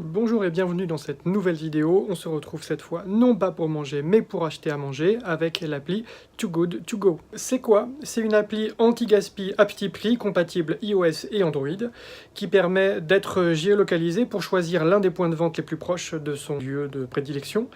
Bonjour et bienvenue dans cette nouvelle vidéo. On se retrouve cette fois non pas pour manger mais pour acheter à manger avec l'appli Too Good To Go. C'est quoi? C'est une appli anti-gaspi à petit prix compatible iOS et Android qui permet d'être géolocalisé pour choisir l'un des points de vente les plus proches de son lieu de prédilection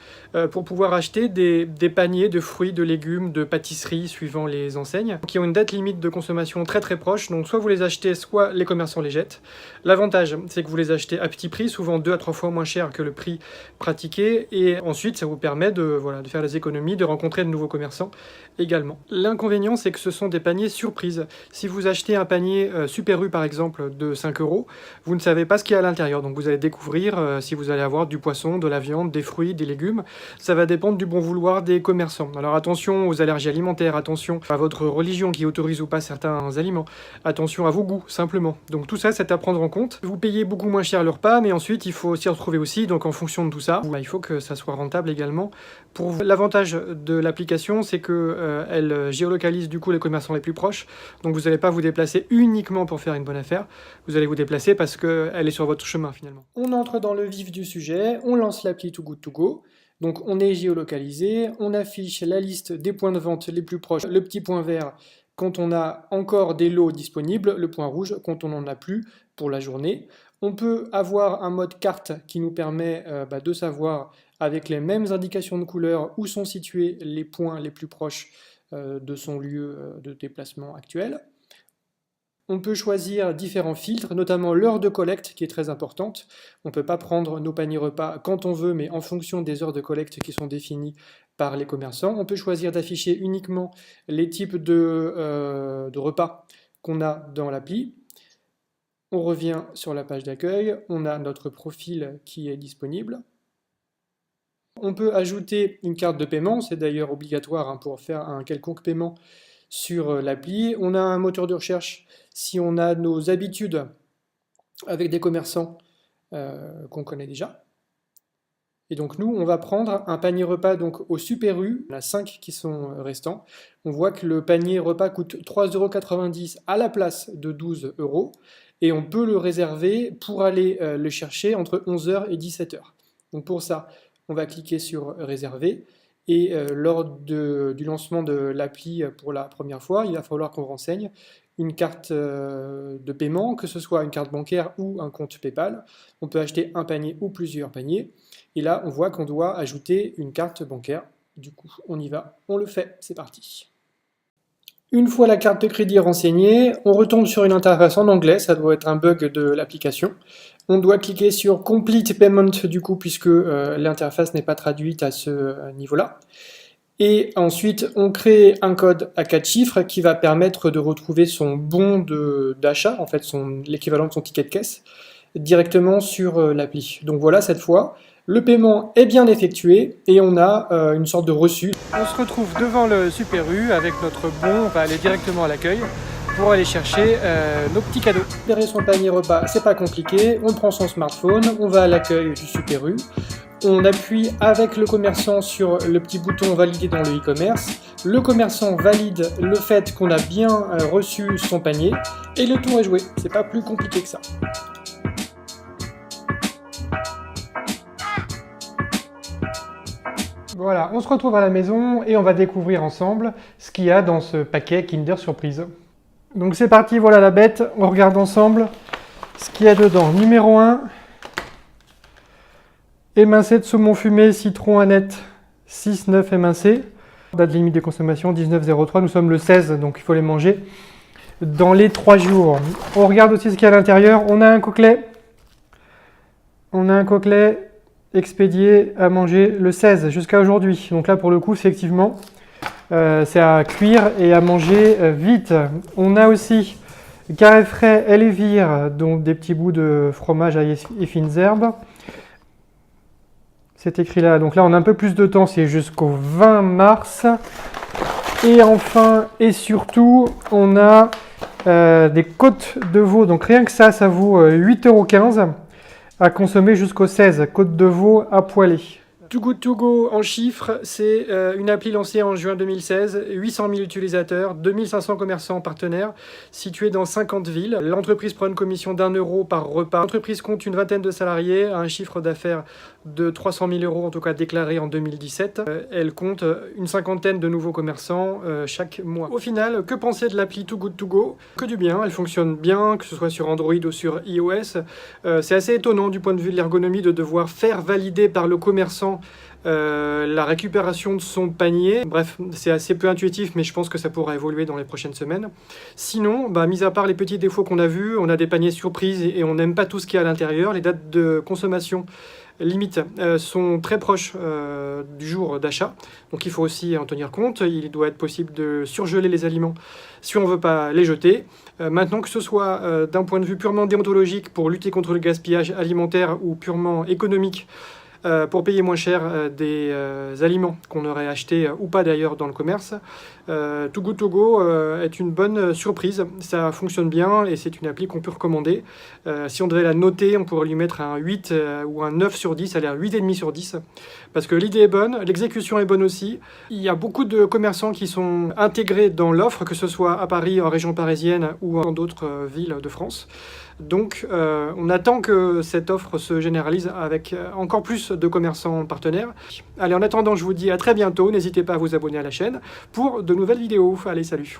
pour pouvoir acheter des paniers de fruits, de légumes, de pâtisseries suivant les enseignes qui ont une date limite de consommation très proche. Donc soit vous les achetez, soit les commerçants les jettent. L'avantage c'est que vous les achetez à petit prix, souvent 2 à 3 fois moins cher que le prix pratiqué, et ensuite ça vous permet de faire des économies, de rencontrer de nouveaux commerçants également. L'inconvénient c'est que ce sont des paniers surprises. Si vous achetez un panier Super U par exemple de 5 €, vous ne savez pas ce qu'il y a à l'intérieur, donc vous allez découvrir si vous allez avoir du poisson, de la viande, des fruits, des légumes. Ça va dépendre du bon vouloir des commerçants. Alors attention aux allergies alimentaires, attention à votre religion qui autorise ou pas certains aliments, attention à vos goûts simplement. Donc tout ça c'est à prendre en compte. Vous payez beaucoup moins cher le repas, mais ensuite il faut s'y retrouver aussi, donc en fonction de tout ça, il faut que ça soit rentable également pour vous. L'avantage de l'application, c'est que elle géolocalise du coup les commerçants les plus proches, donc vous n'allez pas vous déplacer uniquement pour faire une bonne affaire, vous allez vous déplacer parce qu'elle est sur votre chemin finalement. On entre dans le vif du sujet, on lance l'appli Too Good To Go. Donc on est géolocalisé, on affiche la liste des points de vente les plus proches, le petit point vert quand on a encore des lots disponibles, le point rouge quand on n'en a plus pour la journée. On peut avoir un mode carte qui nous permet de savoir avec les mêmes indications de couleur où sont situés les points les plus proches de son lieu de déplacement actuel. On peut choisir différents filtres, notamment l'heure de collecte qui est très importante. On ne peut pas prendre nos paniers repas quand on veut, mais en fonction des heures de collecte qui sont définies par les commerçants. On peut choisir d'afficher uniquement les types de repas qu'on a dans l'appli. On revient sur la page d'accueil, on a notre profil qui est disponible. On peut ajouter une carte de paiement, c'est d'ailleurs obligatoire pour faire un quelconque paiement sur l'appli. On a un moteur de recherche si on a nos habitudes avec des commerçants qu'on connaît déjà. Et donc nous, on va prendre un panier repas donc au Super U, on a 5 qui sont restants. On voit que le panier repas coûte 3,90 € à la place de 12 €. Et on peut le réserver pour aller le chercher entre 11 h et 17 h. Donc pour ça, on va cliquer sur réserver. Et lors du lancement de l'appli pour la première fois, il va falloir qu'on renseigne une carte de paiement, que ce soit une carte bancaire ou un compte PayPal. On peut acheter un panier ou plusieurs paniers. Et là, on voit qu'on doit ajouter une carte bancaire. Du coup, on y va, on le fait, c'est parti. Une fois la carte de crédit renseignée, on retombe sur une interface en anglais, ça doit être un bug de l'application. On doit cliquer sur Complete Payment du coup, puisque l'interface n'est pas traduite à ce niveau-là. Et ensuite, on crée un code à 4 chiffres qui va permettre de retrouver son bon d'achat, en fait l'équivalent de son ticket de caisse, directement sur l'appli. Donc voilà, cette fois, le paiement est bien effectué et on a une sorte de reçu. On se retrouve devant le Super U avec notre bon, on va aller directement à l'accueil pour aller chercher nos petits cadeaux. Récupérer son panier repas, c'est pas compliqué, on prend son smartphone, on va à l'accueil du Super U, on appuie avec le commerçant sur le petit bouton valider dans le e-commerce, le commerçant valide le fait qu'on a bien reçu son panier et le tour est joué, c'est pas plus compliqué que ça. Voilà, on se retrouve à la maison et on va découvrir ensemble ce qu'il y a dans ce paquet Kinder Surprise. Donc c'est parti, voilà la bête, on regarde ensemble ce qu'il y a dedans. Numéro 1, émincé de saumon fumé, citron aneth, 6,9 émincé. Date limite de consommation 19,03, nous sommes le 16, donc il faut les manger dans les 3 jours. On regarde aussi ce qu'il y a à l'intérieur, on a un coquelet. Expédié à manger le 16 jusqu'à aujourd'hui. Donc là, pour le coup, c'est effectivement, c'est à cuire et à manger vite. On a aussi carré frais et lévire, donc des petits bouts de fromage ail et fines herbes. C'est écrit là. Donc là, on a un peu plus de temps, c'est jusqu'au 20 mars. Et enfin, et surtout, on a des côtes de veau. Donc rien que ça vaut 8,15 € à consommer jusqu'au 16, côte de veau à poêler. Too Good To Go en chiffres, c'est une appli lancée en juin 2016, 800 000 utilisateurs, 2500 commerçants partenaires, situés dans 50 villes. L'entreprise prend une commission d'1 € par repas. L'entreprise compte une vingtaine de salariés, a un chiffre d'affaires de 300 000 € en tout cas déclaré en 2017. Elle compte une cinquantaine de nouveaux commerçants chaque mois. Au final, que penser de l'appli Too Good To Go? Que du bien, elle fonctionne bien, que ce soit sur Android ou sur iOS. C'est assez étonnant du point de vue de l'ergonomie de devoir faire valider par le commerçant la récupération de son panier. Bref, c'est assez peu intuitif, mais je pense que ça pourra évoluer dans les prochaines semaines. Sinon, mis à part les petits défauts qu'on a vus, on a des paniers surprises et on n'aime pas tout ce qu'il y a à l'intérieur. Les dates de consommation limite sont très proches du jour d'achat, donc il faut aussi en tenir compte. Il doit être possible de surgeler les aliments si on ne veut pas les jeter. Maintenant, que ce soit d'un point de vue purement déontologique pour lutter contre le gaspillage alimentaire ou purement économique, pour payer moins cher des aliments qu'on aurait achetés ou pas d'ailleurs dans le commerce. Too Good To Go est une bonne surprise, ça fonctionne bien et c'est une appli qu'on peut recommander. Si on devait la noter, on pourrait lui mettre un 8 ou un 9 sur 10, elle est un 8,5 sur 10, parce que l'idée est bonne, l'exécution est bonne aussi. Il y a beaucoup de commerçants qui sont intégrés dans l'offre, que ce soit à Paris, en région parisienne ou dans d'autres villes de France. Donc on attend que cette offre se généralise avec encore plus de commerçants partenaires. Allez, en attendant, je vous dis à très bientôt. N'hésitez pas à vous abonner à la chaîne pour de nouvelles vidéos. Allez, salut!